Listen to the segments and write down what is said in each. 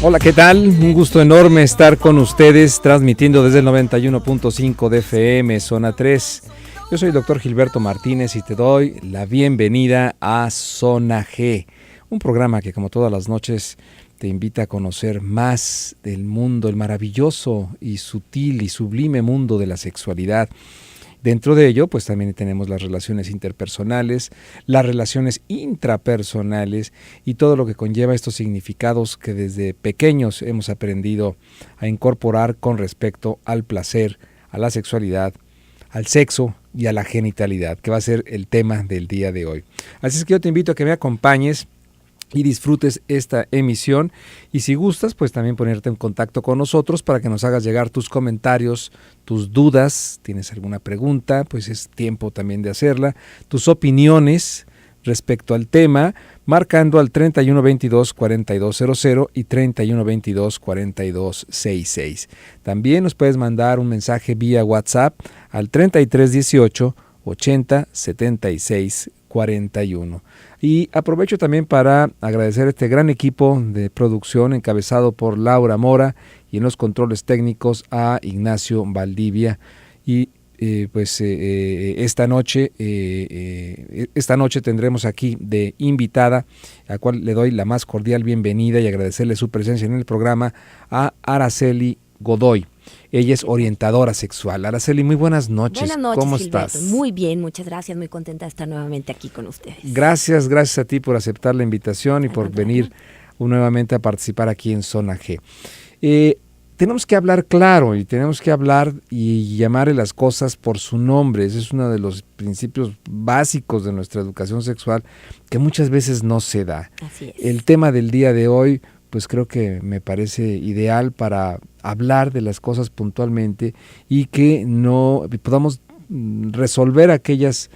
Hola, ¿qué tal? Un gusto enorme estar con ustedes, transmitiendo desde el 91.5 de FM, Zona 3. Yo soy el doctor Gilberto Martínez y te doy la bienvenida a Zona G, un programa que, como todas las noches, te invita a conocer más del mundo, el maravilloso y sutil y sublime mundo de la sexualidad. Dentro de ello, pues también tenemos las relaciones interpersonales, las relaciones intrapersonales y todo lo que conlleva estos significados que desde pequeños hemos aprendido a incorporar con respecto al placer, a la sexualidad, al sexo y a la genitalidad, que va a ser el tema del día de hoy. Así es que yo te invito a que me acompañes y disfrutes esta emisión, y si gustas, pues también ponerte en contacto con nosotros para que nos hagas llegar tus comentarios, tus dudas. ¿Tienes alguna pregunta? Pues es tiempo también de hacerla. Tus opiniones respecto al tema, marcando al 3122-4200 y 3122-4266. También nos puedes mandar un mensaje vía WhatsApp al 3318 80 76 41. Y aprovecho también para agradecer a este gran equipo de producción encabezado por Laura Mora y en los controles técnicos a Ignacio Valdivia. Y esta noche tendremos aquí de invitada, a la cual le doy la más cordial bienvenida y agradecerle su presencia en el programa, a Araceli Godoy. Ella es orientadora sexual. Araceli, muy buenas noches. Buenas noches, ¿Cómo Gilberto? estás? Muy bien, muchas gracias. Muy contenta de estar nuevamente aquí con ustedes. Gracias a ti por aceptar la invitación y por venir nuevamente a participar aquí en Zona G. Tenemos que hablar claro y tenemos que hablar y llamarle las cosas por su nombre. Ese es uno de los principios básicos de nuestra educación sexual que muchas veces no se da. Así es. El tema del día de hoy, pues creo que me parece ideal para hablar de las cosas puntualmente y que no podamos resolver aquellas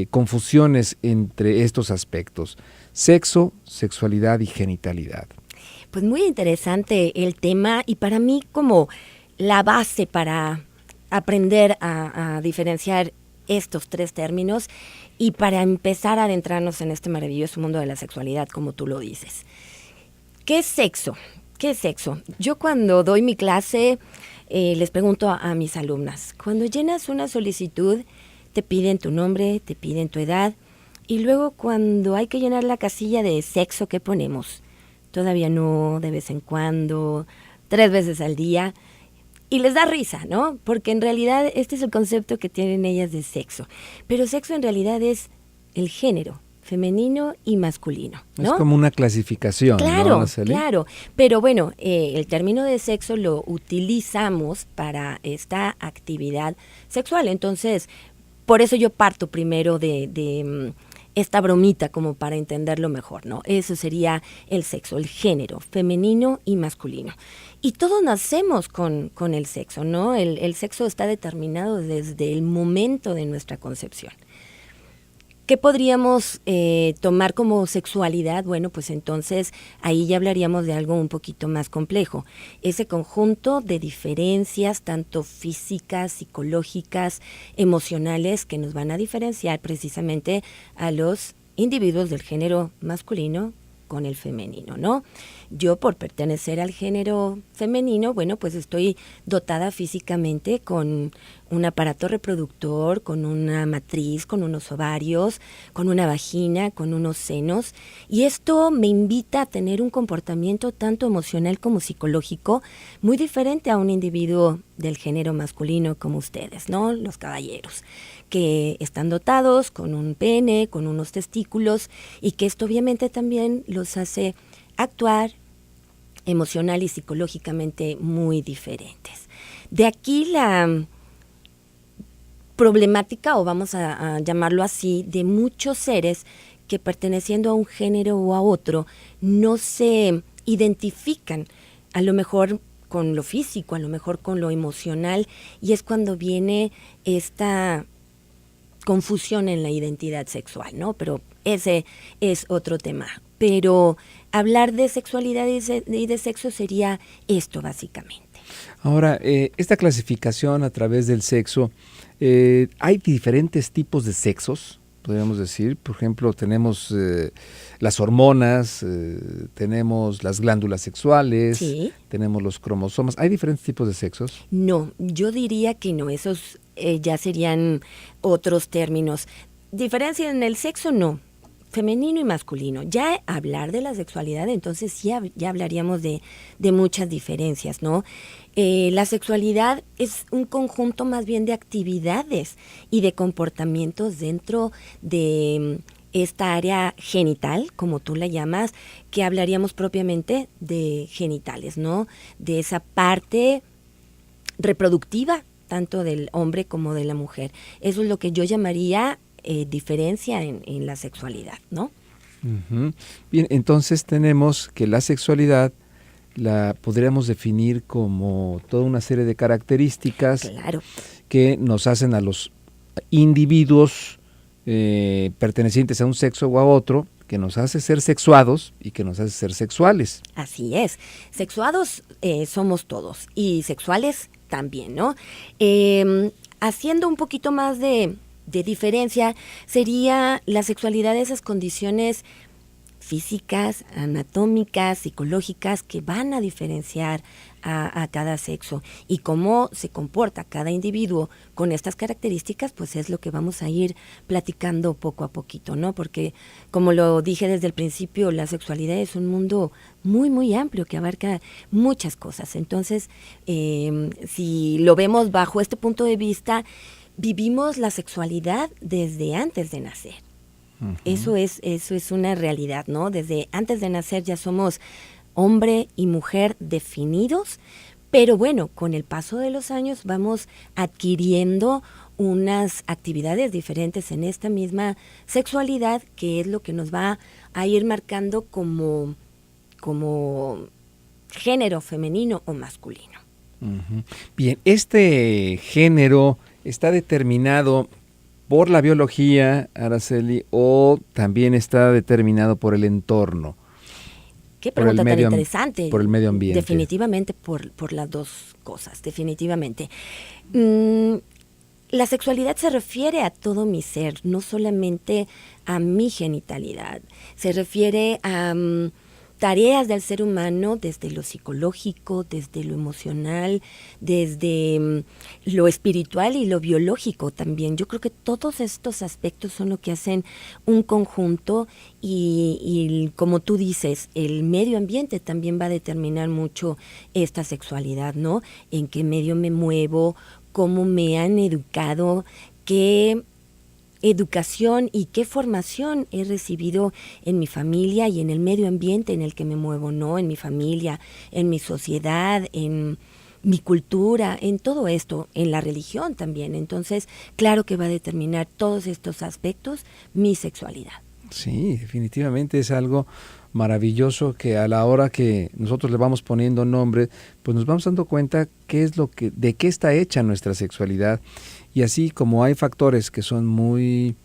confusiones entre estos aspectos: sexo, sexualidad y genitalidad. Pues muy interesante el tema, y para mí como la base para aprender a diferenciar estos tres términos y para empezar a adentrarnos en este maravilloso mundo de la sexualidad, como tú lo dices. ¿Qué es sexo? ¿Qué es sexo? Yo cuando doy mi clase les pregunto a mis alumnas, cuando llenas una solicitud te piden tu nombre, te piden tu edad, y luego cuando hay que llenar la casilla de sexo, ¿qué ponemos? Todavía no, de vez en cuando, 3 veces al día, y les da risa, ¿no? Porque en realidad este es el concepto que tienen ellas de sexo, pero sexo en realidad es el género femenino y masculino, ¿no? Es como una clasificación, claro, ¿no, Araceli? Claro, pero bueno, el término de sexo lo utilizamos para esta actividad sexual. Entonces, por eso yo parto primero de esta bromita como para entenderlo mejor, ¿no? Eso sería el sexo, el género femenino y masculino. Y todos nacemos con el sexo, ¿no? El sexo está determinado desde el momento de nuestra concepción. ¿Qué podríamos tomar como sexualidad? Bueno, pues entonces ahí ya hablaríamos de algo un poquito más complejo. Ese conjunto de diferencias, tanto físicas, psicológicas, emocionales, que nos van a diferenciar precisamente a los individuos del género masculino con el femenino, ¿no? Yo, por pertenecer al género femenino, bueno, pues estoy dotada físicamente con un aparato reproductor, con una matriz, con unos ovarios, con una vagina, con unos senos, y esto me invita a tener un comportamiento tanto emocional como psicológico muy diferente a un individuo del género masculino como ustedes, ¿no? Los caballeros, que están dotados con un pene, con unos testículos, y que esto obviamente también los hace actuar emocional y psicológicamente muy diferentes. De aquí la problemática, o vamos a llamarlo así, de muchos seres que, perteneciendo a un género o a otro, no se identifican a lo mejor con lo físico, a lo mejor con lo emocional, y es cuando viene esta confusión en la identidad sexual, ¿no? Pero ese es otro tema. Pero hablar de sexualidad y de sexo sería esto, básicamente. Ahora, esta clasificación a través del sexo, ¿hay diferentes tipos de sexos? podríamos decir. Por ejemplo, tenemos las hormonas, tenemos las glándulas sexuales, Sí. tenemos los cromosomas. ¿Hay diferentes tipos de sexos? No, yo diría que no, esos ya serían otros términos. Diferencia en el sexo, no. Femenino y masculino. Ya hablar de la sexualidad, entonces sí ya hablaríamos de muchas diferencias, ¿no? La sexualidad es un conjunto más bien de actividades y de comportamientos dentro de esta área genital, como tú la llamas, que hablaríamos propiamente de genitales, ¿no? De esa parte reproductiva, tanto del hombre como de la mujer. Eso es lo que yo llamaría diferencia en la sexualidad, ¿no? Uh-huh. Bien, entonces tenemos que la sexualidad la podríamos definir como toda una serie de características Claro. que nos hacen a los individuos pertenecientes a un sexo o a otro, que nos hace ser sexuados y que nos hace ser sexuales. Así es. Sexuados somos todos y sexuales también, ¿no? Haciendo un poquito más de diferencia, sería la sexualidad de esas condiciones físicas, anatómicas, psicológicas que van a diferenciar a cada sexo, y cómo se comporta cada individuo con estas características, pues es lo que vamos a ir platicando poco a poquito, ¿no? Porque, como lo dije desde el principio, la sexualidad es un mundo muy, muy amplio que abarca muchas cosas. Entonces, si lo vemos bajo este punto de vista, vivimos la sexualidad desde antes de nacer. Uh-huh. Eso es una realidad, ¿no? Desde antes de nacer ya somos hombre y mujer definidos, pero bueno, con el paso de los años vamos adquiriendo unas actividades diferentes en esta misma sexualidad, que es lo que nos va a ir marcando como género femenino o masculino. Uh-huh. Bien, este género está determinado por la biología, Araceli, o también está determinado por el entorno. Qué pregunta tan interesante. Por el medio ambiente. Definitivamente por las dos cosas, definitivamente. La sexualidad se refiere a todo mi ser, no solamente a mi genitalidad. Se refiere a tareas del ser humano desde lo psicológico, desde lo emocional, desde lo espiritual y lo biológico también. Yo creo que todos estos aspectos son lo que hacen un conjunto y como tú dices, el medio ambiente también va a determinar mucho esta sexualidad, ¿no? En qué medio me muevo, cómo me han educado, qué educación y qué formación he recibido en mi familia y en el medio ambiente en el que me muevo, ¿no? En mi familia, en mi sociedad, en mi cultura, en todo esto, en la religión también. Entonces, claro que va a determinar todos estos aspectos mi sexualidad. Sí, definitivamente es algo maravilloso que a la hora que nosotros le vamos poniendo nombre, pues nos vamos dando cuenta de qué está hecha nuestra sexualidad. Y así como hay factores que son muy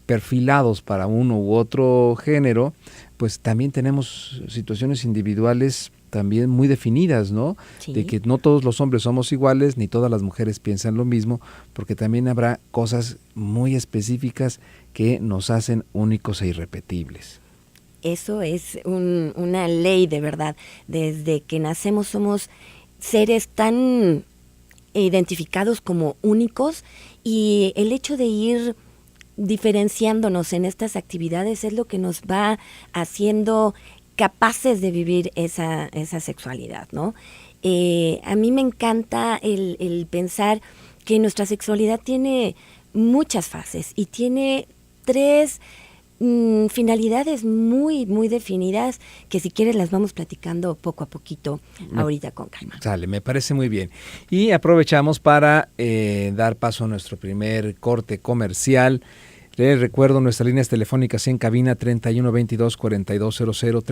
perfilados para uno u otro género, pues también tenemos situaciones individuales también muy definidas, ¿no? Sí. De que no todos los hombres somos iguales, ni todas las mujeres piensan lo mismo, porque también habrá cosas muy específicas que nos hacen únicos e irrepetibles. Eso es una ley de verdad. Desde que nacemos somos seres tan identificados como únicos, y el hecho de ir diferenciándonos en estas actividades es lo que nos va haciendo capaces de vivir esa sexualidad, ¿no? A mí me encanta el pensar que nuestra sexualidad tiene muchas fases y tiene 3 finalidades muy, muy definidas, que si quieres las vamos platicando poco a poquito ahorita con calma. Sale, me parece muy bien. Y aprovechamos para dar paso a nuestro primer corte comercial. Les recuerdo nuestras líneas telefónicas en cabina 3122-4200,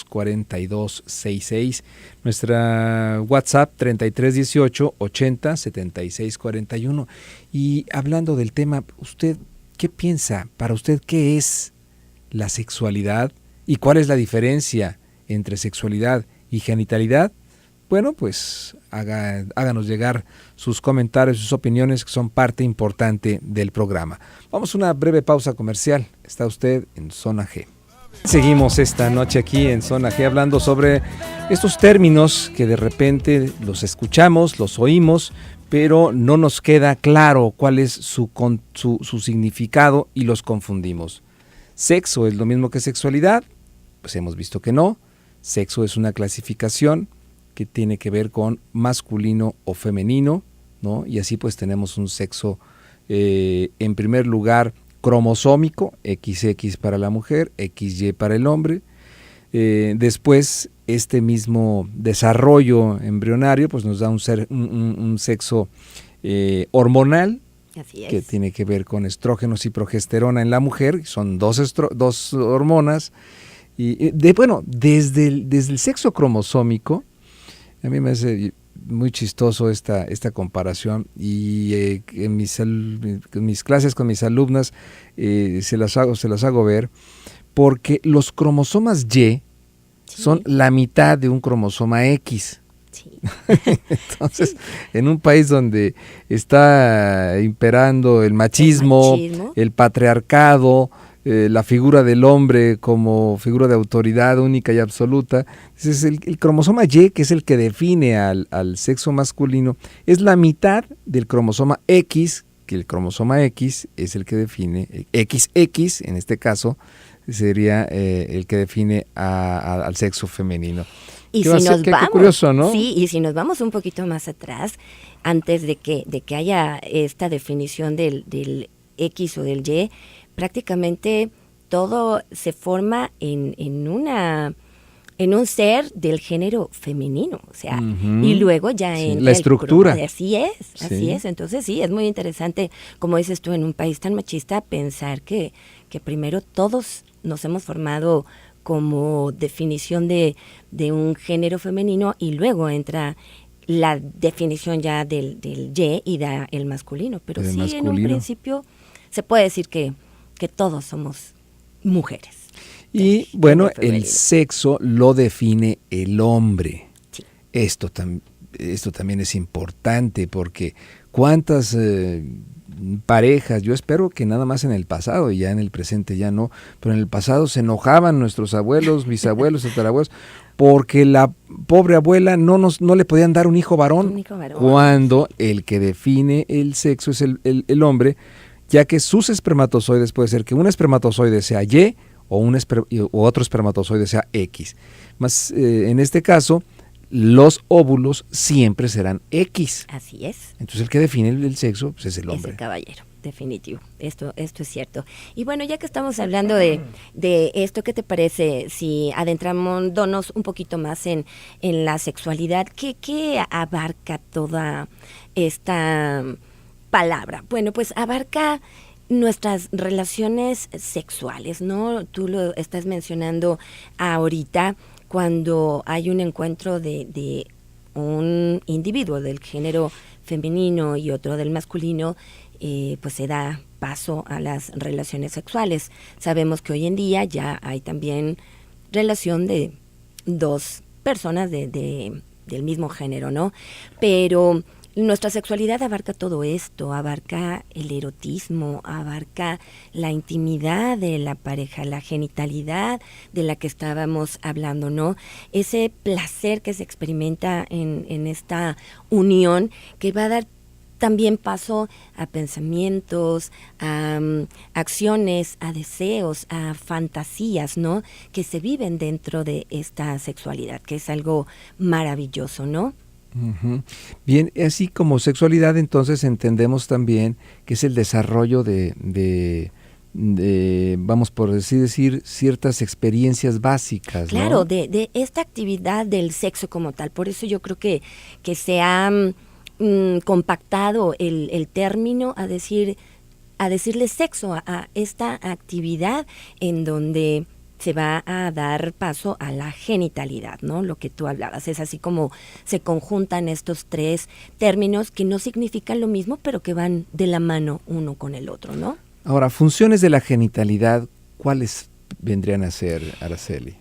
3122-4266. Nuestra WhatsApp 3318-80-7641. Y hablando del tema, ¿usted qué piensa? Para usted, ¿qué es la sexualidad? ¿Y cuál es la diferencia entre sexualidad y genitalidad? bueno, pues háganos llegar sus comentarios, sus opiniones, que son parte importante del programa. Vamos a una breve pausa comercial. Está usted en Zona G. Seguimos esta noche aquí en Zona G hablando sobre estos términos que de repente los escuchamos, los oímos, pero no nos queda claro cuál es su significado y los confundimos. ¿Sexo es lo mismo que sexualidad? Pues hemos visto que no. Sexo es una clasificación que tiene que ver con masculino o femenino, ¿no? Y así pues tenemos un sexo, en primer lugar, cromosómico, XX para la mujer, XY para el hombre. Después, este mismo desarrollo embrionario pues nos da un sexo hormonal. Así es. Que tiene que ver con estrógenos y progesterona en la mujer, son dos hormonas. Y desde el sexo cromosómico, a mí me hace muy chistoso esta comparación, y en mis clases con mis alumnas se las hago ver, porque los cromosomas Y son la mitad de un cromosoma X. Sí. Entonces, en un país donde está imperando el machismo, el patriarcado, la figura del hombre como figura de autoridad única y absoluta, es el cromosoma Y, que es el que define al sexo masculino, es la mitad del cromosoma X, que el cromosoma X es el que define, XX en este caso, sería el que define al sexo femenino. Y si nos vamos, qué curioso, ¿no? Sí, y si nos vamos un poquito más atrás, antes de que haya esta definición del X o del Y, prácticamente todo se forma en un ser del género femenino, o sea, y luego ya entra la estructura. Así es. Entonces sí, es muy interesante, como dices tú, en un país tan machista, pensar que primero todos nos hemos formado como definición de un género femenino, y luego entra la definición ya del Y y da el masculino. Pero sí, masculino. En un principio se puede decir que todos somos mujeres. Y bueno, el sexo lo define el hombre. Sí. Esto también es importante, porque cuántas parejas, yo espero que nada más en el pasado, y ya en el presente ya no, pero en el pasado se enojaban nuestros abuelos, bisabuelos, tatarabuelos, porque la pobre abuela no le podían dar un hijo varón, cuando el que define el sexo es el hombre, ya que sus espermatozoides, puede ser que un espermatozoide sea Y o otro espermatozoide sea X. Más en este caso, los óvulos siempre serán X. Así es. Entonces el que define el sexo pues, es el hombre. Es el caballero, definitivo. Esto es cierto. Y bueno, ya que estamos hablando de esto, ¿qué te parece si adentrándonos un poquito más en la sexualidad? ¿Qué abarca toda esta palabra? Bueno, pues abarca nuestras relaciones sexuales, ¿no? Tú lo estás mencionando ahorita, cuando hay un encuentro de un individuo del género femenino y otro del masculino, pues se da paso a las relaciones sexuales. Sabemos que hoy en día ya hay también relación de dos personas del mismo género, ¿no? Pero nuestra sexualidad abarca todo esto, abarca el erotismo, abarca la intimidad de la pareja, la genitalidad de la que estábamos hablando, ¿no? Ese placer que se experimenta en esta unión, que va a dar también paso a pensamientos, a acciones, a deseos, a fantasías, ¿no? Que se viven dentro de esta sexualidad, que es algo maravilloso, ¿no? Uh-huh. Bien, así como sexualidad, entonces entendemos también que es el desarrollo de vamos por decir, ciertas experiencias básicas, ¿no? Claro, de esta actividad del sexo como tal. Por eso yo creo que se ha compactado el término a decirle sexo a esta actividad en donde se va a dar paso a la genitalidad, ¿no? Lo que tú hablabas, es así como se conjuntan estos tres términos que no significan lo mismo, pero que van de la mano uno con el otro, ¿no? Ahora, funciones de la genitalidad, ¿cuáles vendrían a ser, Araceli?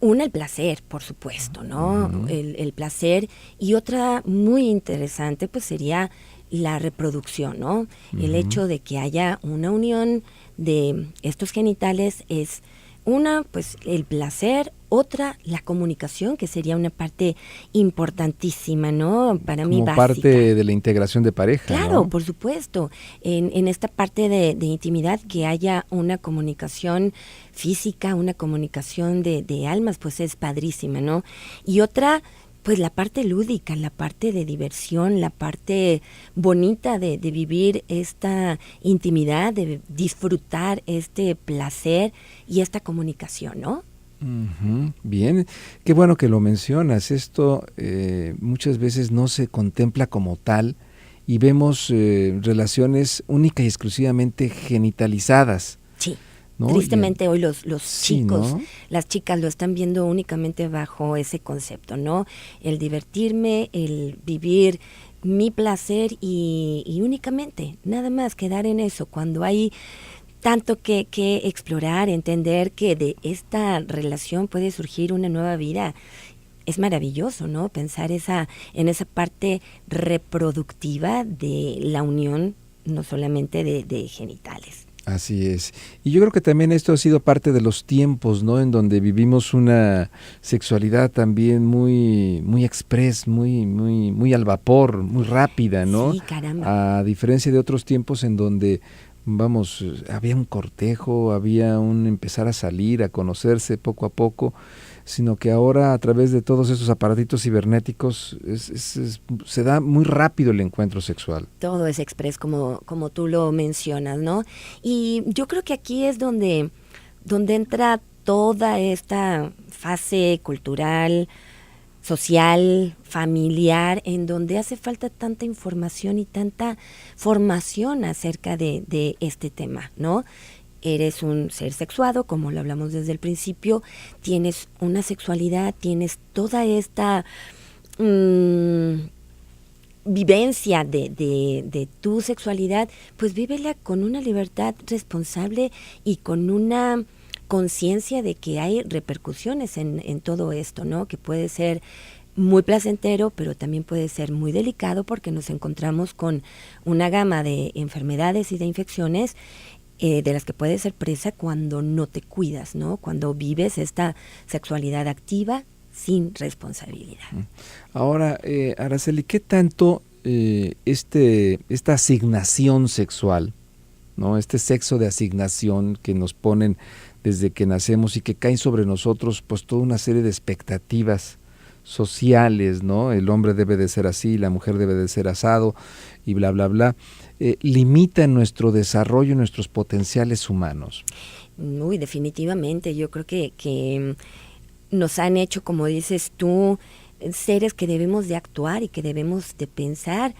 Una, el placer, por supuesto, ¿no? El placer. Y otra muy interesante, pues sería la reproducción, ¿no? El hecho de que haya una unión de estos genitales es una, pues el placer, otra, la comunicación, que sería una parte importantísima, ¿no? Para mí Como básica. parte de la integración de pareja, Claro, ¿no? por supuesto. En esta parte de intimidad, que haya una comunicación física, una comunicación de almas, pues es padrísima, ¿no? Y otra, pues la parte lúdica, la parte de diversión, la parte bonita de vivir esta intimidad, de disfrutar este placer y esta comunicación, ¿no? Ujú, bien, qué bueno que lo mencionas. Esto muchas veces no se contempla como tal y vemos relaciones única y exclusivamente genitalizadas, Sí. ¿no? Tristemente hoy los Sí, chicos, ¿no? las chicas lo están viendo únicamente bajo ese concepto, ¿no? El divertirme, el vivir mi placer y únicamente, nada más quedar en eso, cuando hay tanto que explorar, entender que de esta relación puede surgir una nueva vida. Es maravilloso, ¿no? Pensar en esa parte reproductiva de la unión, no solamente de genitales. Así es. Y yo creo que también esto ha sido parte de los tiempos, ¿no? En donde vivimos una sexualidad también muy express, muy al vapor, muy rápida, ¿no? Sí, caramba. A diferencia de otros tiempos en donde, vamos, había un cortejo, había un empezar a salir, a conocerse poco a poco, sino que ahora a través de todos esos aparatitos cibernéticos se da muy rápido el encuentro sexual. Todo es express, como tú lo mencionas, ¿no? Y yo creo que aquí es donde entra toda esta fase cultural, social, familiar, en donde hace falta tanta información y tanta formación acerca de este tema, ¿no? Eres un ser sexuado, como lo hablamos desde el principio, tienes una sexualidad, tienes toda esta vivencia de tu sexualidad, pues vívela con una libertad responsable y con una conciencia de que hay repercusiones en todo esto, ¿no? Que puede ser muy placentero, pero también puede ser muy delicado porque nos encontramos con una gama de enfermedades y de infecciones de las que puedes ser presa cuando no te cuidas, ¿no? Cuando vives esta sexualidad activa sin responsabilidad. Ahora, Araceli, ¿qué tanto esta asignación sexual, ¿no? Este sexo de asignación que nos ponen desde que nacemos y que caen sobre nosotros, pues toda una serie de expectativas sociales, ¿no? El hombre debe de ser así, la mujer debe de ser asado y bla, bla, bla, limita nuestro desarrollo, nuestros potenciales humanos? Uy, definitivamente, yo creo que nos han hecho, como dices tú, seres que debemos de actuar y que debemos de pensar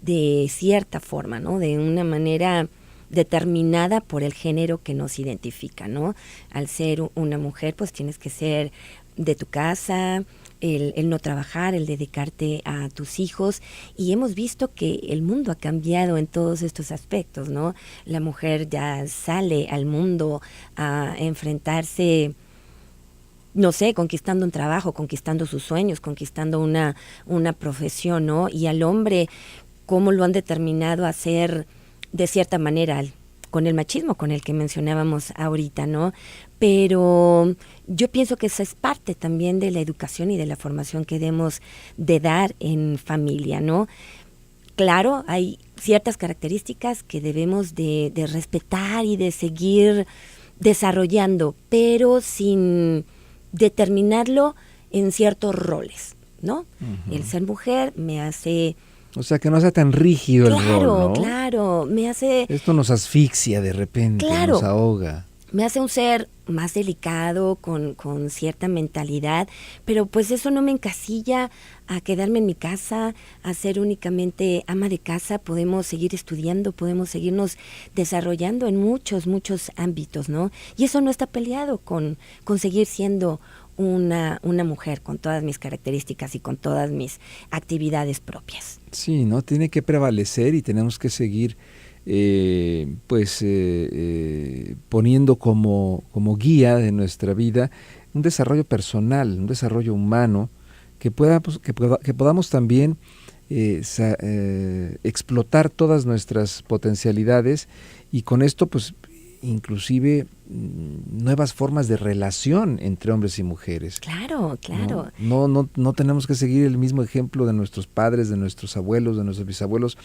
de cierta forma, ¿no? De una manera determinada por el género que nos identifica, ¿no? Al ser una mujer, pues tienes que ser de tu casa, el no trabajar, el dedicarte a tus hijos, y hemos visto que el mundo ha cambiado en todos estos aspectos, ¿no? La mujer ya sale al mundo a enfrentarse, no sé, conquistando un trabajo, conquistando sus sueños, conquistando una profesión, ¿no? Y al hombre, ¿cómo lo han determinado a hacer de cierta manera? Con el machismo, con el que mencionábamos ahorita, ¿no? Pero yo pienso que esa es parte también de la educación y de la formación que debemos de dar en familia, ¿no? Claro, hay ciertas características que debemos de respetar y de seguir desarrollando, pero sin determinarlo en ciertos roles, ¿no? El ser mujer me hace... O sea, que no sea tan rígido el rol, ¿no? Claro, me hace... Esto nos asfixia de repente, Claro, nos ahoga. me hace un ser más delicado, con cierta mentalidad, pero pues eso no me encasilla a quedarme en mi casa, a ser únicamente ama de casa. Podemos seguir estudiando, podemos seguirnos desarrollando en muchos ámbitos, ¿no? Y eso no está peleado con seguir siendo una mujer con todas mis características y con todas mis actividades propias. Sí, ¿no? Tiene que prevalecer y tenemos que seguir poniendo como guía de nuestra vida un desarrollo personal, un desarrollo humano, que podamos también explotar todas nuestras potencialidades y con esto pues inclusive nuevas formas de relación entre hombres y mujeres. Claro. No tenemos que seguir el mismo ejemplo de nuestros padres, de nuestros abuelos, de nuestros bisabuelos,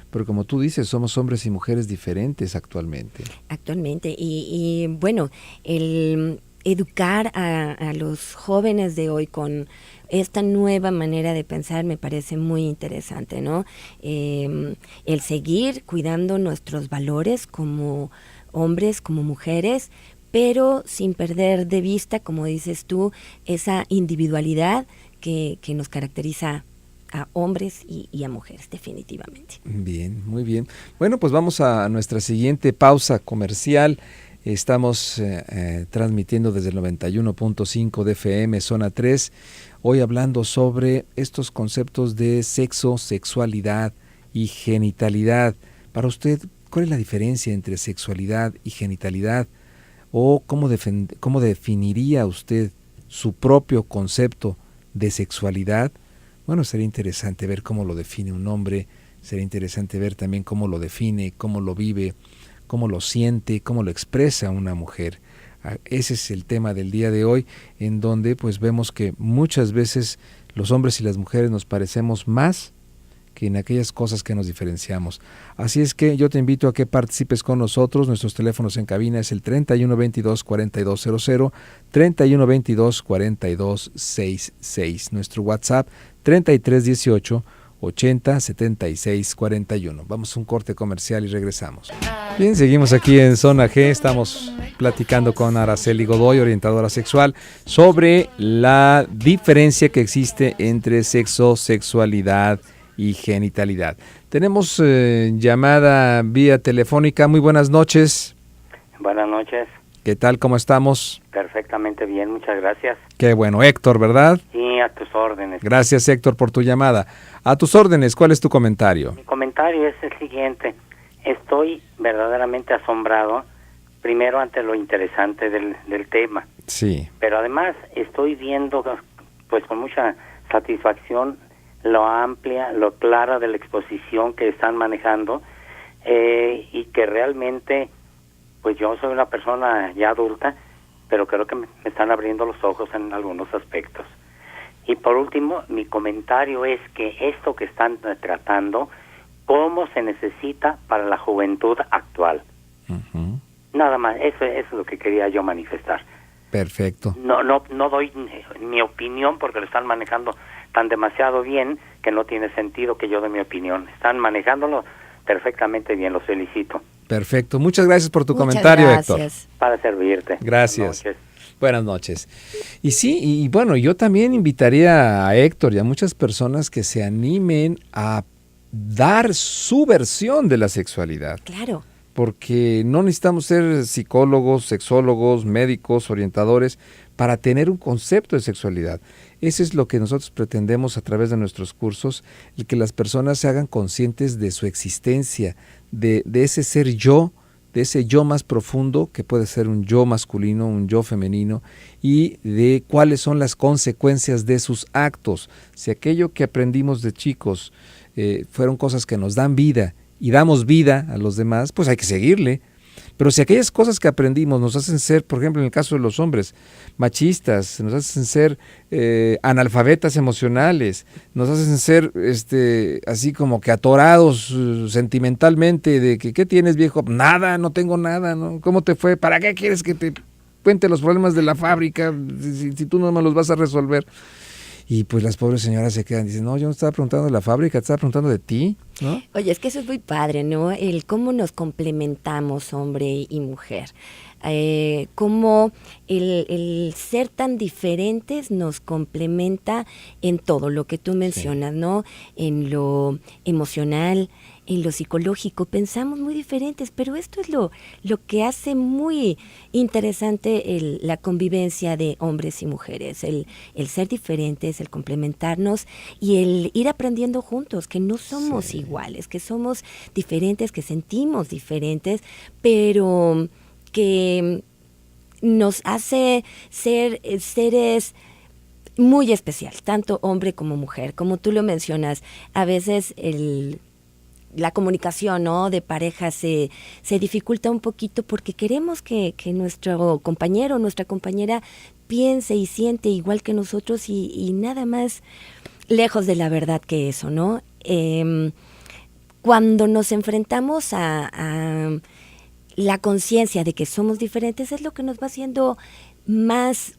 pero como tú dices, somos hombres y mujeres diferentes actualmente. Y bueno, el educar a los jóvenes de hoy con esta nueva manera de pensar me parece muy interesante, ¿no? El seguir cuidando nuestros valores como hombres, como mujeres, pero sin perder de vista, como dices tú, esa individualidad que nos caracteriza a hombres y a mujeres, definitivamente. Bien, muy bien. Bueno, pues vamos a nuestra siguiente pausa comercial. Estamos transmitiendo desde el 91.5 de FM, zona 3, hoy hablando sobre estos conceptos de sexo, sexualidad y genitalidad. Para usted, ¿cuál es la diferencia entre sexualidad y genitalidad? ¿O cómo definiría usted su propio concepto de sexualidad? Bueno, sería interesante ver cómo lo define un hombre, sería interesante ver también cómo lo define, cómo lo vive, cómo lo siente, cómo lo expresa una mujer. Ese es el tema del día de hoy, en donde pues vemos que muchas veces los hombres y las mujeres nos parecemos más que en aquellas cosas que nos diferenciamos. Así es que yo te invito a que participes con nosotros. Nuestros teléfonos en cabina es el 3122-4200, 3122-4266. Nuestro WhatsApp 3318-807641. Vamos a un corte comercial y regresamos. Bien, seguimos aquí en Zona G. Estamos platicando con Araceli Godoy, orientadora sexual, sobre la diferencia que existe entre sexo, sexualidad y genitalidad. Tenemos llamada vía telefónica. Muy buenas noches. Buenas noches. ¿Qué tal? ¿Cómo estamos? Perfectamente bien, muchas gracias. Qué bueno. Héctor, ¿verdad? Sí, a tus órdenes. Gracias, Héctor, por tu llamada. A tus órdenes, ¿cuál es tu comentario? Mi comentario es el siguiente. Estoy verdaderamente asombrado, primero ante lo interesante del tema. Sí. Pero además estoy viendo, pues con mucha satisfacción, lo amplia, lo clara de la exposición que están manejando, y que realmente, pues yo soy una persona ya adulta, pero creo que me están abriendo los ojos en algunos aspectos. Y por último, mi comentario es que esto que están tratando, ¿cómo se necesita para la juventud actual? Uh-huh. Nada más, eso es lo que quería yo manifestar. Perfecto. No doy mi opinión porque lo están manejando tan demasiado bien que no tiene sentido que yo dé mi opinión. Están manejándolo perfectamente bien, los felicito. Perfecto. Muchas gracias por tu comentario, Héctor. Para servirte. Gracias. Buenas noches. Y sí, y bueno, yo también invitaría a Héctor y a muchas personas que se animen a dar su versión de la sexualidad. Claro. Porque no necesitamos ser psicólogos, sexólogos, médicos, orientadores para tener un concepto de sexualidad. Eso es lo que nosotros pretendemos a través de nuestros cursos, el que las personas se hagan conscientes de su existencia, de ese ser yo, de ese yo más profundo, que puede ser un yo masculino, un yo femenino, y de cuáles son las consecuencias de sus actos. Si aquello que aprendimos de chicos fueron cosas que nos dan vida, y damos vida a los demás, pues hay que seguirle. Pero si aquellas cosas que aprendimos nos hacen ser, por ejemplo, en el caso de los hombres, machistas, nos hacen ser analfabetas emocionales, nos hacen ser así como que atorados sentimentalmente, de que ¿qué tienes, viejo? Nada, no tengo nada, ¿no? ¿Cómo te fue? ¿Para qué quieres que te cuente los problemas de la fábrica si tú no me los vas a resolver? Y pues las pobres señoras se quedan, dicen, no, yo no estaba preguntando de la fábrica, estaba preguntando de ti, ¿no? Oye, es que eso es muy padre, ¿no? El cómo nos complementamos, hombre y mujer. Cómo el ser tan diferentes nos complementa en todo lo que tú mencionas, sí, ¿no? En lo emocional, en lo psicológico, pensamos muy diferentes, pero esto es lo que hace muy interesante la convivencia de hombres y mujeres, el ser diferentes, el complementarnos y el ir aprendiendo juntos, que no somos sí, iguales, que somos diferentes, que sentimos diferentes, pero que nos hace ser seres muy especial, tanto hombre como mujer. Como tú lo mencionas, a veces la comunicación, ¿no?, de pareja se dificulta un poquito porque queremos que nuestro compañero o nuestra compañera piense y siente igual que nosotros y nada más lejos de la verdad que eso, ¿no? Cuando nos enfrentamos a la conciencia de que somos diferentes es lo que nos va haciendo más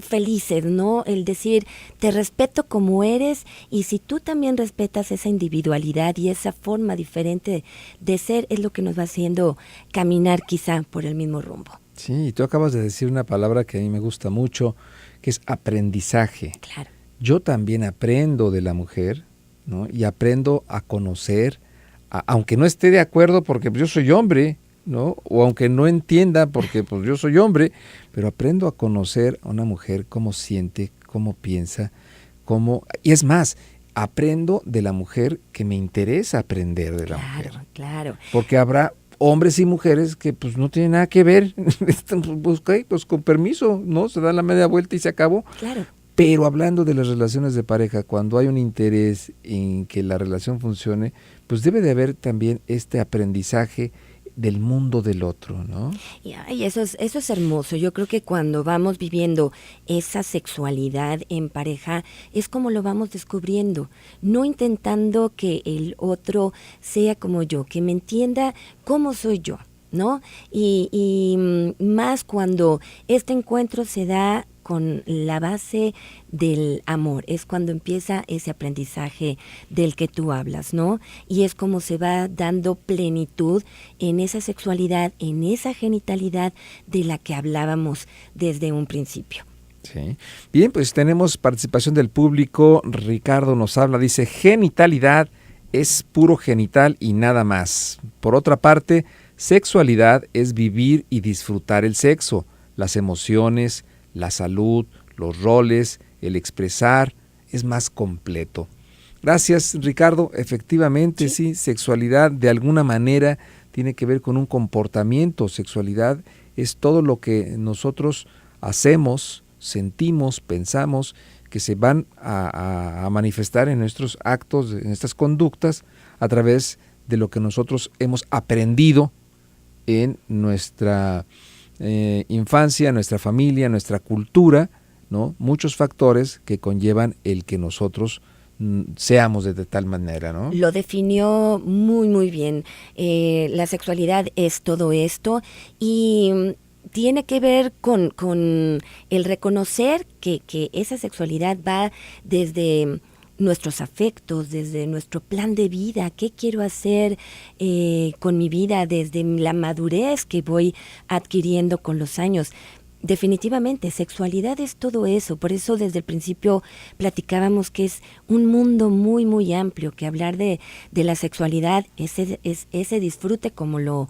felices, ¿no? El decir, te respeto como eres y si tú también respetas esa individualidad y esa forma diferente de ser, es lo que nos va haciendo caminar quizá por el mismo rumbo. Sí, y tú acabas de decir una palabra que a mí me gusta mucho, que es aprendizaje. Claro. Yo también aprendo de la mujer, ¿no? Y aprendo a conocer, aunque no esté de acuerdo porque yo soy hombre, ¿no? O aunque no entienda porque pues yo soy hombre, pero aprendo a conocer a una mujer cómo siente, cómo piensa, y es más, aprendo de la mujer que me interesa aprender de la mujer. Claro. Porque habrá hombres y mujeres que pues no tienen nada que ver, pues con permiso, ¿no? Se da la media vuelta y se acabó. Claro. Pero hablando de las relaciones de pareja, cuando hay un interés en que la relación funcione, pues debe de haber también este aprendizaje del mundo del otro, ¿no? Y eso es hermoso. Yo creo que cuando vamos viviendo esa sexualidad en pareja es como lo vamos descubriendo, no intentando que el otro sea como yo, que me entienda cómo soy yo, ¿no? Y más cuando este encuentro se da con la base del amor, es cuando empieza ese aprendizaje del que tú hablas, ¿no? Y es como se va dando plenitud en esa sexualidad, en esa genitalidad de la que hablábamos desde un principio. Sí. Bien, pues tenemos participación del público. Ricardo nos habla, dice, genitalidad es puro genital y nada más. Por otra parte, sexualidad es vivir y disfrutar el sexo, las emociones, la salud, los roles, el expresar, es más completo. Gracias, Ricardo. Efectivamente, sí, sexualidad de alguna manera tiene que ver con un comportamiento. Sexualidad es todo lo que nosotros hacemos, sentimos, pensamos, que se van a manifestar en nuestros actos, en estas conductas, a través de lo que nosotros hemos aprendido en nuestra infancia, nuestra familia, nuestra cultura, ¿no? Muchos factores que conllevan el que nosotros seamos de tal manera, ¿no? Lo definió muy, muy bien. La sexualidad es todo esto y tiene que ver con el reconocer que esa sexualidad va desde nuestros afectos, desde nuestro plan de vida, qué quiero hacer con mi vida, desde la madurez que voy adquiriendo con los años. Definitivamente, sexualidad es todo eso, por eso desde el principio platicábamos que es un mundo muy, muy amplio, que hablar de la sexualidad es ese disfrute, como lo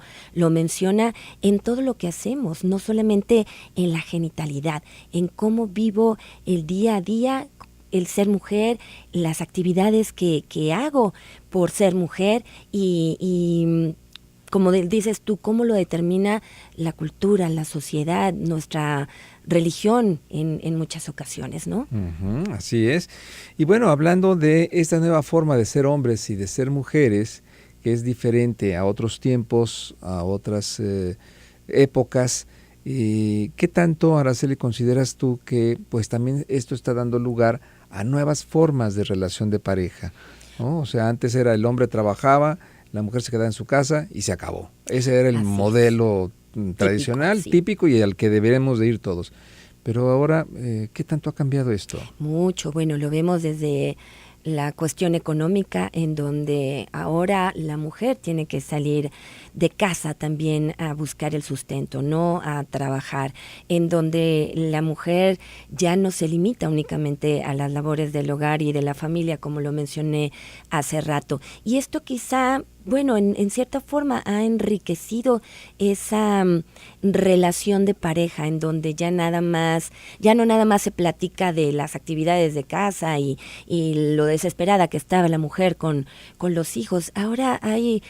menciona, en todo lo que hacemos, no solamente en la genitalidad, en cómo vivo el día a día, el ser mujer, las actividades que hago por ser mujer y como dices tú, cómo lo determina la cultura, la sociedad, nuestra religión en muchas ocasiones, ¿no? Uh-huh, así es. Y bueno, hablando de esta nueva forma de ser hombres y de ser mujeres, que es diferente a otros tiempos, a otras épocas, ¿qué tanto, Araceli, consideras tú que pues también esto está dando lugar a nuevas formas de relación de pareja, ¿no? O sea, antes era el hombre trabajaba, la mujer se quedaba en su casa y se acabó. Ese era el modelo tradicional, típico y al que deberíamos de ir todos. Pero ahora, ¿qué tanto ha cambiado esto? Mucho, bueno, lo vemos desde la cuestión económica, en donde ahora la mujer tiene que salir de casa también a buscar el sustento, no a trabajar, en donde la mujer ya no se limita únicamente a las labores del hogar y de la familia, como lo mencioné hace rato. Y esto quizá, bueno, en cierta forma ha enriquecido esa relación de pareja, en donde ya no nada más se platica de las actividades de casa y lo desesperada que estaba la mujer con los hijos. Ahora hay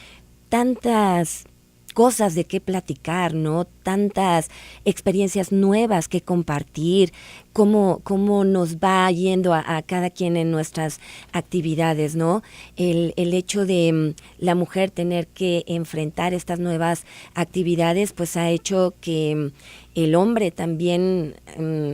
tantas cosas de qué platicar, ¿no? tantas experiencias nuevas que compartir, cómo nos va yendo a cada quien en nuestras actividades, ¿no? El hecho de la mujer tener que enfrentar estas nuevas actividades, pues ha hecho que el hombre también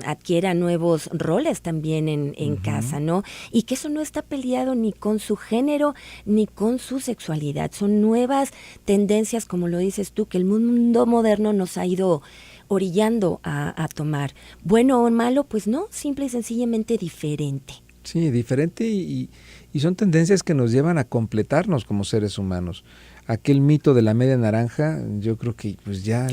adquiera nuevos roles también en casa, ¿no? Y que eso no está peleado ni con su género ni con su sexualidad. Son nuevas tendencias, como lo dices tú, que el mundo moderno nos ha ido orillando a tomar. Bueno o malo, pues no, simple y sencillamente diferente. Sí, diferente y son tendencias que nos llevan a completarnos como seres humanos. Aquel mito de la media naranja, yo creo que pues ya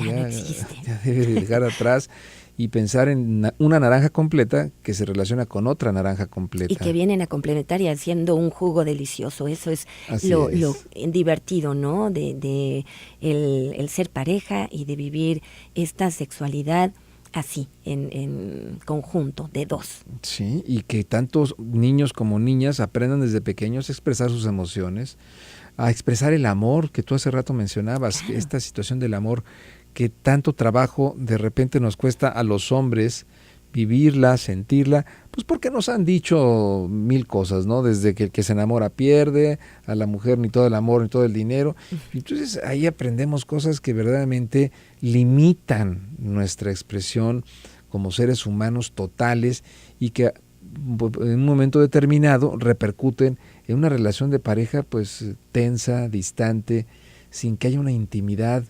debe dejar atrás y pensar en una naranja completa que se relaciona con otra naranja completa. Y que vienen a complementar y haciendo un jugo delicioso. Eso es lo divertido, ¿no? De el ser pareja y de vivir esta sexualidad así, en conjunto, de dos. Sí, y que tantos niños como niñas aprendan desde pequeños a expresar sus emociones, a expresar el amor que tú hace rato mencionabas, claro. Esta situación del amor que tanto trabajo de repente nos cuesta a los hombres vivirla, sentirla, pues porque nos han dicho mil cosas, ¿no? Desde que el que se enamora pierde, a la mujer ni todo el amor ni todo el dinero. Entonces ahí aprendemos cosas que verdaderamente limitan nuestra expresión como seres humanos totales y que en un momento determinado repercuten en una relación de pareja pues tensa, distante, sin que haya una intimidad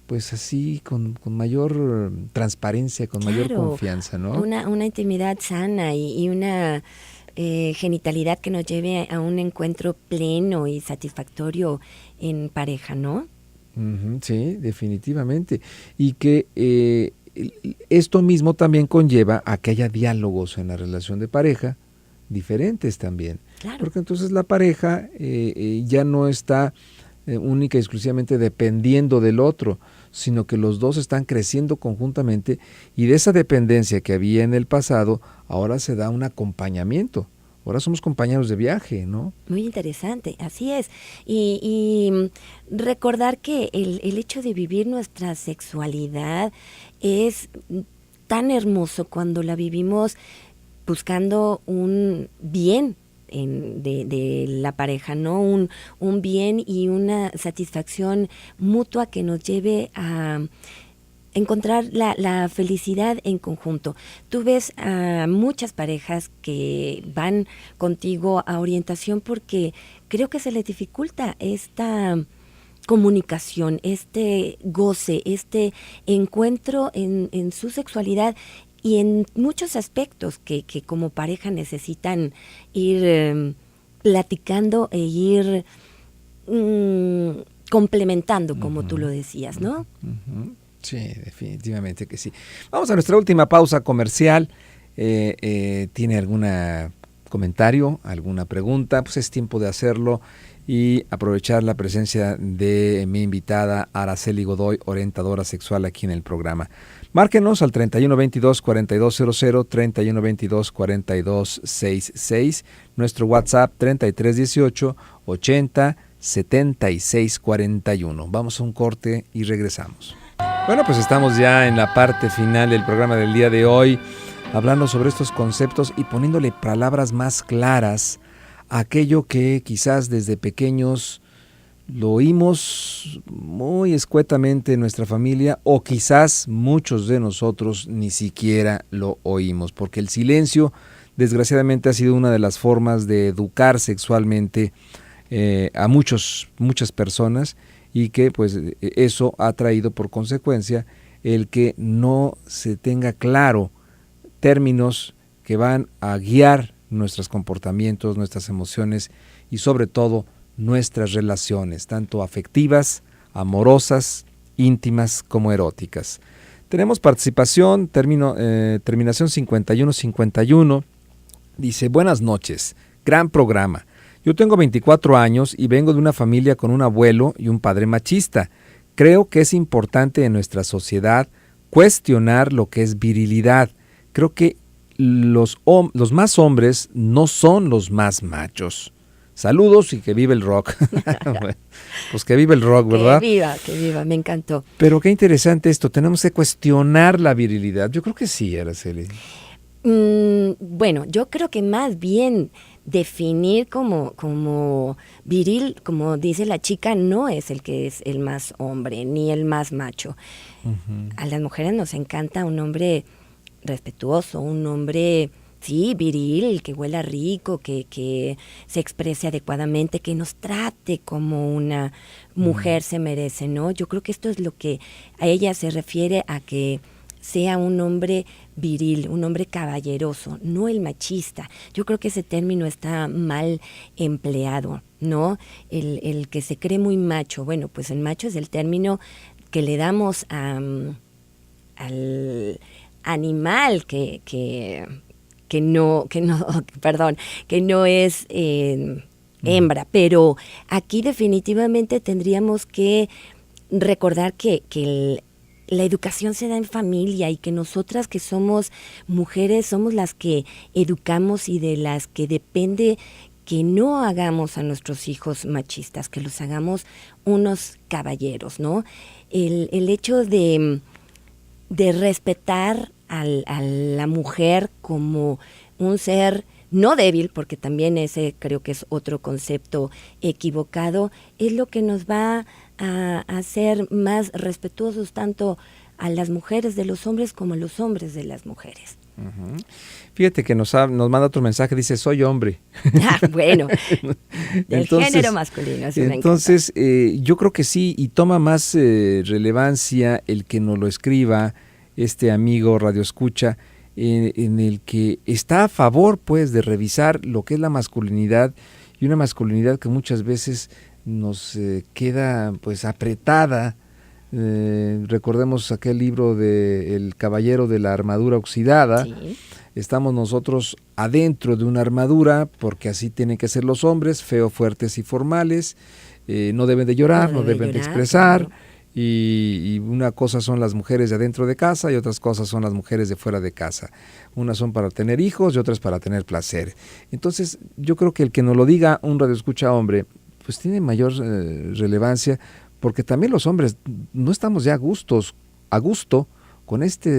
pues así con mayor transparencia, con mayor confianza, ¿no? Una intimidad sana y una genitalidad que nos lleve a un encuentro pleno y satisfactorio en pareja, ¿no? Sí, definitivamente. Y que esto mismo también conlleva a que haya diálogos en la relación de pareja, diferentes también. Claro. Porque entonces la pareja ya no está única y exclusivamente dependiendo del otro, sino que los dos están creciendo conjuntamente y de esa dependencia que había en el pasado, ahora se da un acompañamiento. Ahora somos compañeros de viaje, ¿no? Muy interesante, así es. Y recordar que el hecho de vivir nuestra sexualidad es tan hermoso cuando la vivimos buscando un bien de la pareja, ¿no? Un bien y una satisfacción mutua que nos lleve a encontrar la felicidad en conjunto. Tú ves a muchas parejas que van contigo a orientación porque creo que se les dificulta esta comunicación, este goce, este encuentro en su sexualidad y en muchos aspectos que como pareja necesitan ir platicando e ir complementando, como tú lo decías, ¿no? Sí, definitivamente que sí. Vamos a nuestra última pausa comercial. ¿Tiene algún comentario, alguna pregunta? Pues es tiempo de hacerlo y aprovechar la presencia de mi invitada Araceli Godoy, orientadora sexual aquí en el programa. Márquenos al 3122-4200, 3122-4266, nuestro WhatsApp 3318-80-7641. Vamos a un corte y regresamos. Bueno, pues estamos ya en la parte final del programa del día de hoy, hablando sobre estos conceptos y poniéndole palabras más claras a aquello que quizás desde pequeños lo oímos muy escuetamente en nuestra familia o quizás muchos de nosotros ni siquiera lo oímos, porque el silencio desgraciadamente ha sido una de las formas de educar sexualmente a muchas personas y que pues eso ha traído por consecuencia el que no se tenga claro términos que van a guiar nuestros comportamientos, nuestras emociones y sobre todo nuestras relaciones, tanto afectivas, amorosas, íntimas como eróticas. Tenemos participación, terminación 5151, dice: buenas noches, gran programa. Yo tengo 24 años y vengo de una familia con un abuelo y un padre machista. Creo que es importante en nuestra sociedad cuestionar lo que es virilidad. Creo que los más hombres no son los más machos. Saludos y que vive el rock. Bueno, pues que vive el rock, ¿verdad? Que viva, me encantó. Pero qué interesante esto, tenemos que cuestionar la virilidad. Yo creo que sí, Araceli. Bueno, yo creo que más bien definir como viril, como dice la chica, no es el que es el más hombre, ni el más macho. Uh-huh. A las mujeres nos encanta un hombre respetuoso, un hombre, sí, viril, que huela rico, que se exprese adecuadamente, que nos trate como una mujer se merece, ¿no? Yo creo que esto es lo que a ella se refiere a que sea un hombre viril, un hombre caballeroso, no el machista. Yo creo que ese término está mal empleado, ¿no? El que se cree muy macho. Bueno, pues el macho es el término que le damos al animal que no es hembra. Pero aquí definitivamente tendríamos que recordar que la educación se da en familia y que nosotras que somos mujeres somos las que educamos y de las que depende que no hagamos a nuestros hijos machistas, que los hagamos unos caballeros, ¿no? El hecho de respetar a la mujer como un ser no débil, porque también ese creo que es otro concepto equivocado, es lo que nos va a ser más respetuosos tanto a las mujeres de los hombres como a los hombres de las mujeres. Uh-huh. Fíjate que nos manda otro mensaje, dice, soy hombre. Bueno, del género masculino. Entonces, yo creo que sí, y toma más relevancia el que nos lo escriba este amigo Radio Escucha, en el que está a favor, pues, de revisar lo que es la masculinidad, y una masculinidad que muchas veces nos queda, pues, apretada. Recordemos aquel libro de El caballero de la armadura oxidada. Sí. Estamos nosotros adentro de una armadura, porque así tienen que ser los hombres, feos, fuertes y formales, no deben de llorar, no deben de expresar. Claro. Y una cosa son las mujeres de adentro de casa y otras cosas son las mujeres de fuera de casa. Unas son para tener hijos y otras para tener placer. Entonces, yo creo que el que nos lo diga un radioescucha hombre, pues tiene mayor relevancia, porque también los hombres no estamos ya a gusto con esta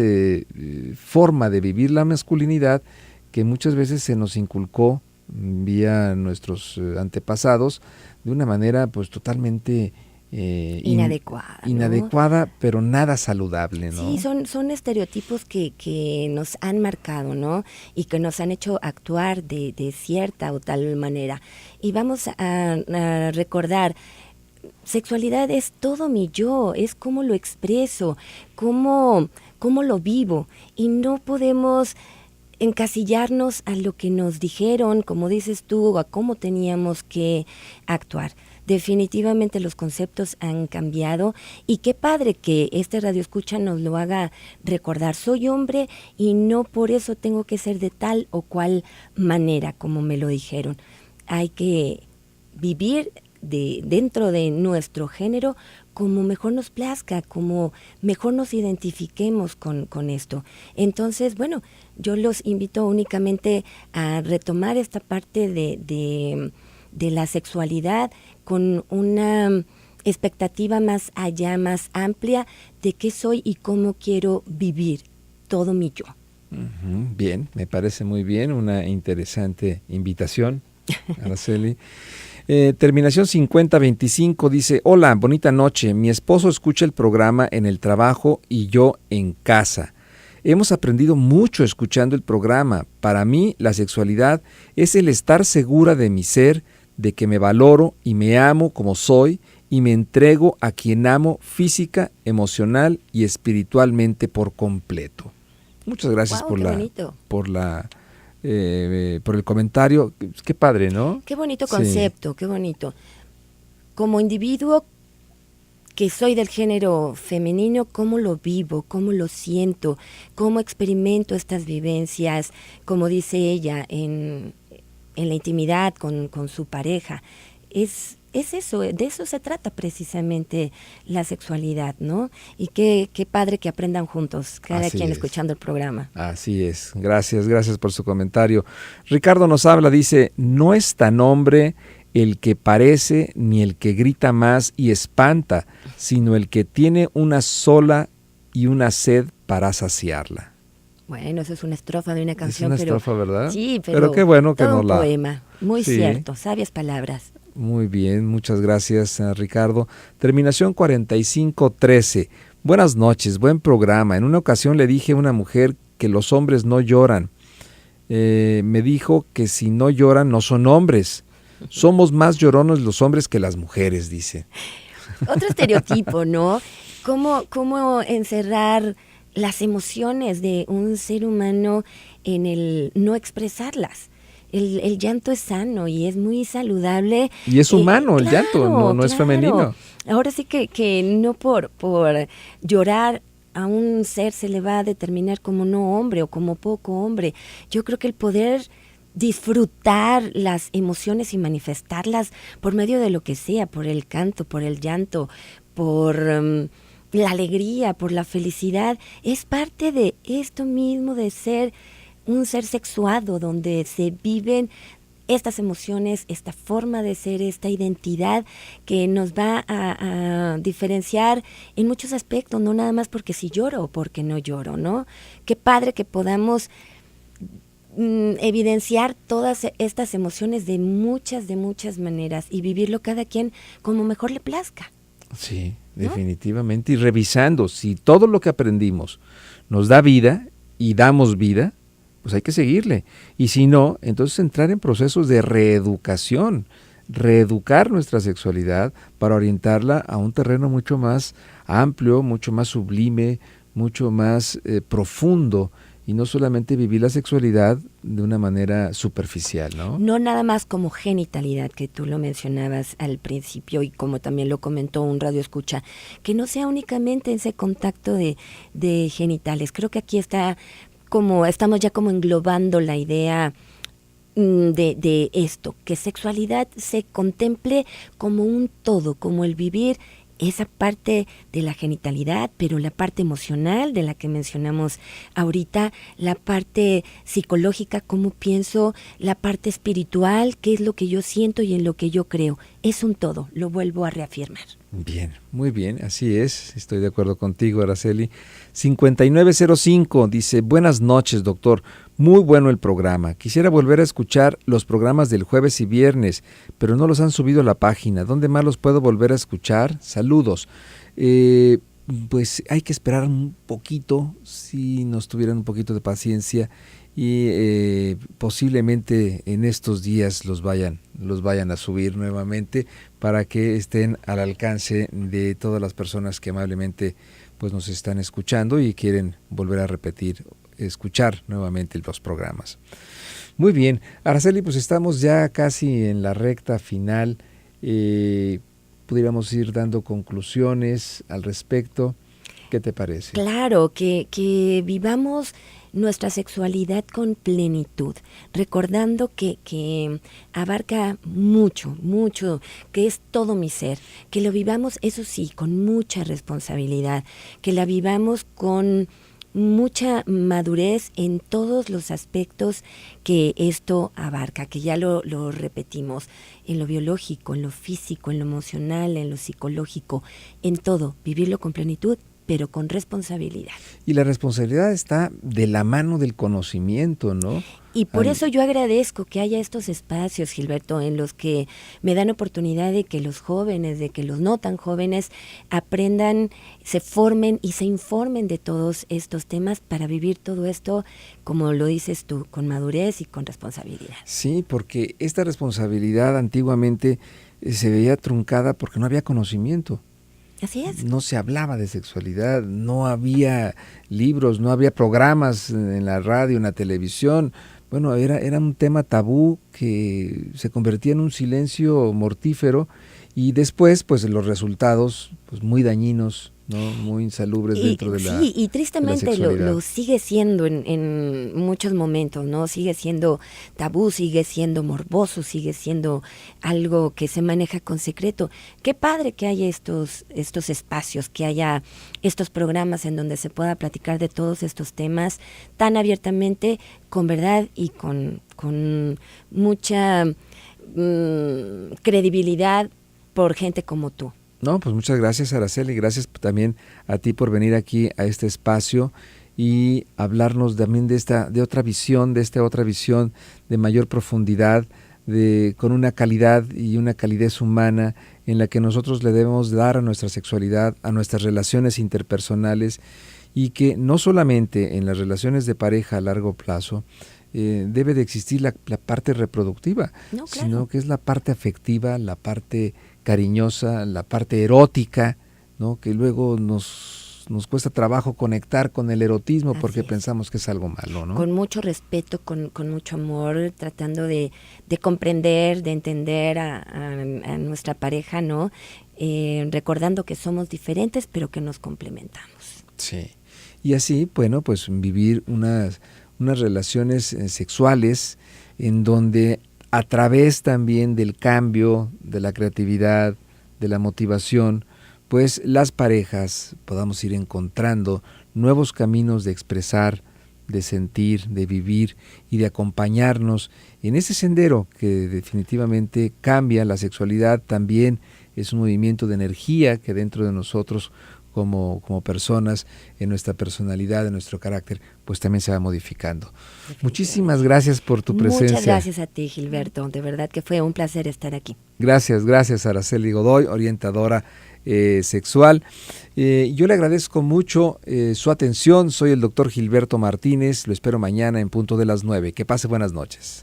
forma de vivir la masculinidad que muchas veces se nos inculcó vía nuestros antepasados de una manera pues totalmente inadecuada, ¿no? Pero nada saludable, ¿no? Sí, son estereotipos que nos han marcado, ¿no? Y que nos han hecho actuar de cierta o tal manera. Y vamos a recordar, sexualidad es todo mi yo, es cómo lo expreso, cómo lo vivo, y no podemos encasillarnos a lo que nos dijeron, como dices tú, a cómo teníamos que actuar. Definitivamente los conceptos han cambiado y qué padre que este radioescucha nos lo haga recordar. Soy hombre y no por eso tengo que ser de tal o cual manera como me lo dijeron. Hay que vivir dentro de nuestro género como mejor nos plazca, como mejor nos identifiquemos con esto. Entonces, bueno, yo los invito únicamente a retomar esta parte de la sexualidad con una expectativa más allá, más amplia de qué soy y cómo quiero vivir todo mi yo. Uh-huh. Bien, me parece muy bien, una interesante invitación, Araceli. Terminación 5025 dice, hola, bonita noche, mi esposo escucha el programa en el trabajo y yo en casa. Hemos aprendido mucho escuchando el programa. Para mí, la sexualidad es el estar segura de mi ser, de que me valoro y me amo como soy y me entrego a quien amo física, emocional y espiritualmente por completo. Muchas gracias por el comentario. Qué padre, ¿no? Qué bonito concepto, sí. Qué bonito. Como individuo que soy del género femenino, ¿cómo lo vivo? ¿Cómo lo siento? ¿Cómo experimento estas vivencias? Como dice ella, en la intimidad con su pareja. Es eso, de eso se trata precisamente la sexualidad, ¿no? Y qué padre que aprendan juntos, cada quien escuchando el programa. Así es, gracias por su comentario. Ricardo nos habla, dice, no es tan hombre el que parece ni el que grita más y espanta, sino el que tiene una sola y una sed para saciarla. Bueno, eso es una estrofa de una canción. Es una estrofa, ¿verdad? Sí, pero qué bueno que todo nos un la... poema, muy Sí. cierto, sabias palabras. Muy bien, muchas gracias, Ricardo. Terminación 4513. Buenas noches, buen programa. En una ocasión le dije a una mujer que los hombres no lloran. Me dijo que si no lloran no son hombres. Somos más llorones los hombres que las mujeres, dice. Otro estereotipo, ¿no? ¿Cómo encerrar las emociones de un ser humano en el no expresarlas? El llanto es sano y es muy saludable. Y es humano el claro, llanto, no es femenino. Ahora sí que no por llorar a un ser se le va a determinar como no hombre o como poco hombre. Yo creo que el poder disfrutar las emociones y manifestarlas por medio de lo que sea, por el canto, por el llanto, por la alegría, por la felicidad, es parte de esto mismo de ser un ser sexuado, donde se viven estas emociones, esta forma de ser, esta identidad que nos va a diferenciar en muchos aspectos, no nada más porque si lloro o porque no lloro, ¿no? Qué padre que podamos evidenciar todas estas emociones de muchas maneras y vivirlo cada quien como mejor le plazca. Sí, ¿no? definitivamente. Y revisando si todo lo que aprendimos nos da vida y damos vida, pues hay que seguirle. Y si no, entonces entrar en procesos de reeducación, reeducar nuestra sexualidad para orientarla a un terreno mucho más amplio, mucho más sublime, mucho más profundo, y no solamente vivir la sexualidad de una manera superficial, ¿no? No nada más como genitalidad, que tú lo mencionabas al principio y como también lo comentó un radio escucha, que no sea únicamente ese contacto de genitales. Creo que aquí estamos ya como englobando la idea de esto, que sexualidad se contemple como un todo, como el vivir esa parte de la genitalidad, pero la parte emocional de la que mencionamos ahorita, la parte psicológica, cómo pienso, la parte espiritual, qué es lo que yo siento y en lo que yo creo. Es un todo, lo vuelvo a reafirmar. Bien, muy bien, así es, estoy de acuerdo contigo, Araceli. 5905 dice, buenas noches, doctor, muy bueno el programa. Quisiera volver a escuchar los programas del jueves y viernes, pero no los han subido a la página. ¿Dónde más los puedo volver a escuchar? Saludos. Pues hay que esperar un poquito, si nos tuvieran un poquito de paciencia, y posiblemente en estos días los vayan a subir nuevamente para que estén al alcance de todas las personas que amablemente pues nos están escuchando y quieren volver a escuchar nuevamente los programas. Muy bien, Araceli, pues estamos ya casi en la recta final. Pudiéramos ir dando conclusiones al respecto. ¿Qué te parece? Claro, que vivamos nuestra sexualidad con plenitud, recordando que abarca mucho, que es todo mi ser, que lo vivamos, eso sí, con mucha responsabilidad, que la vivamos con mucha madurez en todos los aspectos que esto abarca, que ya lo repetimos, en lo biológico, en lo físico, en lo emocional, en lo psicológico, en todo, vivirlo con plenitud, pero con responsabilidad. Y la responsabilidad está de la mano del conocimiento, ¿no? Y por eso yo agradezco que haya estos espacios, Gilberto, en los que me dan oportunidad de que los jóvenes, de que los no tan jóvenes aprendan, se formen y se informen de todos estos temas para vivir todo esto, como lo dices tú, con madurez y con responsabilidad. Sí, porque esta responsabilidad antiguamente se veía truncada porque no había conocimiento. Así es. No se hablaba de sexualidad, no había libros, no había programas en la radio, en la televisión. Bueno, era un tema tabú que se convertía en un silencio mortífero y después, pues los resultados, pues muy dañinos, ¿no? Muy insalubres dentro de la Sí, y tristemente lo sigue siendo en muchos momentos, ¿no? Sigue siendo tabú, sigue siendo morboso, sigue siendo algo que se maneja con secreto. Qué padre que haya estos espacios, que haya estos programas en donde se pueda platicar de todos estos temas tan abiertamente, con verdad y con mucha credibilidad por gente como tú. No, pues muchas gracias, Araceli, gracias también a ti por venir aquí a este espacio y hablarnos también de esta otra visión de mayor profundidad, con una calidad y una calidez humana en la que nosotros le debemos dar a nuestra sexualidad, a nuestras relaciones interpersonales, y que no solamente en las relaciones de pareja a largo plazo debe de existir la parte reproductiva, no, claro, sino que es la parte afectiva, la parte cariñosa, la parte erótica, ¿no? Que luego nos cuesta trabajo conectar con el erotismo porque pensamos que es algo malo, ¿no? Con mucho respeto, con mucho amor, tratando de comprender, de entender a nuestra pareja, ¿no? Recordando que somos diferentes, pero que nos complementamos. Sí. Y así, bueno, pues vivir unas relaciones sexuales en donde a través también del cambio, de la creatividad, de la motivación, pues las parejas podamos ir encontrando nuevos caminos de expresar, de sentir, de vivir y de acompañarnos en ese sendero que definitivamente cambia. La sexualidad también es un movimiento de energía que dentro de nosotros como personas, en nuestra personalidad, en nuestro carácter, pues también se va modificando. Muchísimas gracias por tu presencia. Muchas gracias a ti, Gilberto. De verdad que fue un placer estar aquí. Gracias, Araceli Godoy, orientadora sexual. Yo le agradezco mucho su atención. Soy el doctor Gilberto Martínez. Lo espero mañana en punto de las 9. Que pase buenas noches.